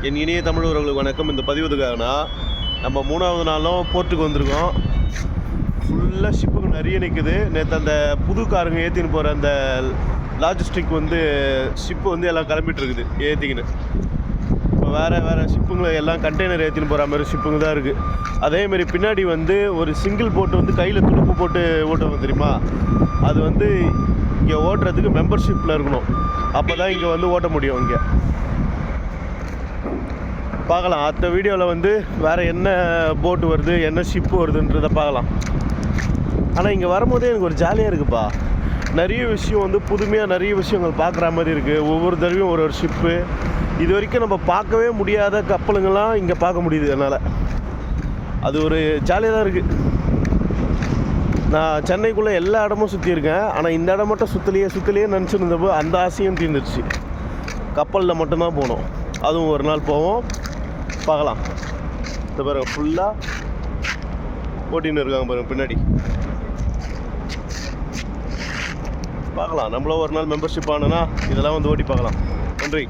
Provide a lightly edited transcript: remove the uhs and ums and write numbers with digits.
என் இனிய தமிழ் உறவுகளுக்கு வணக்கம். இந்த பதிவுக்காகனா நம்ம 3வது நாளும் போர்ட்டுக்கு வந்திருக்கோம். ஃபுல்லாக ஷிப்புக்கு நிறைய நிற்குது. நேற்று அந்த புது காருங்க ஏற்றின்னு போகிற அந்த லாஜிஸ்டிக் ஷிப்பு எல்லாம் கிளம்பிட்டு இருக்குது ஏற்றிக்கின்னு. இப்போ வேறு ஷிப்புங்களை எல்லாம் கண்டெய்னர் ஏற்றின்னு போகிற மாதிரி ஷிப்புங்க தான் இருக்குது. அதேமாரி பின்னாடி ஒரு சிங்கிள் போட்டு கையில் துடுப்பு போட்டு ஓட்டுவாங்க தெரியுமா, அது இங்கே ஓட்டுறதுக்கு மெம்பர்ஷிப்பில் இருக்கணும். அப்போ தான் இங்கே ஓட்ட முடியும். இங்கே பார்க்கலாம். அடுத்த வீடியோவில் வேறு என்ன போட்டு வருது, என்ன ஷிப்பு வருதுன்றதை பார்க்கலாம். ஆனால் இங்கே வரும்போதே எனக்கு ஒரு ஜாலியாக இருக்குப்பா. நிறைய விஷயம் புதுமையாக நிறைய விஷயங்கள் பார்க்குற மாதிரி இருக்குது. ஒவ்வொரு தடவையும் ஒரு ஷிப்பு, இது வரைக்கும் நம்ம பார்க்கவே முடியாத கப்பலுங்கள்லாம் இங்கே பார்க்க முடியுது. அதனால் அது ஒரு ஜாலியாக தான் இருக்குது. நான் சென்னைக்குள்ளே எல்லா இடமும் சுற்றியிருக்கேன். ஆனால் இந்த இடம் மட்டும் சுற்றலையே நினச்சிருந்தப்போ அந்த ஆசையும் தீர்ந்துருச்சு. கப்பலில் மட்டும்தான் போனோம். அதுவும் ஒரு நாள் போவோம், பார்க்கலாம். இந்த பாருங்க, ஃபுல்லாக ஓட்டின்னு இருக்காங்க பாருங்க பின்னாடி. பார்க்கலாம், நம்மளும் ஒரு நாள் மெம்பர்ஷிப் ஆனோன்னா இதெல்லாம் ஓட்டி பார்க்கலாம். நன்றி.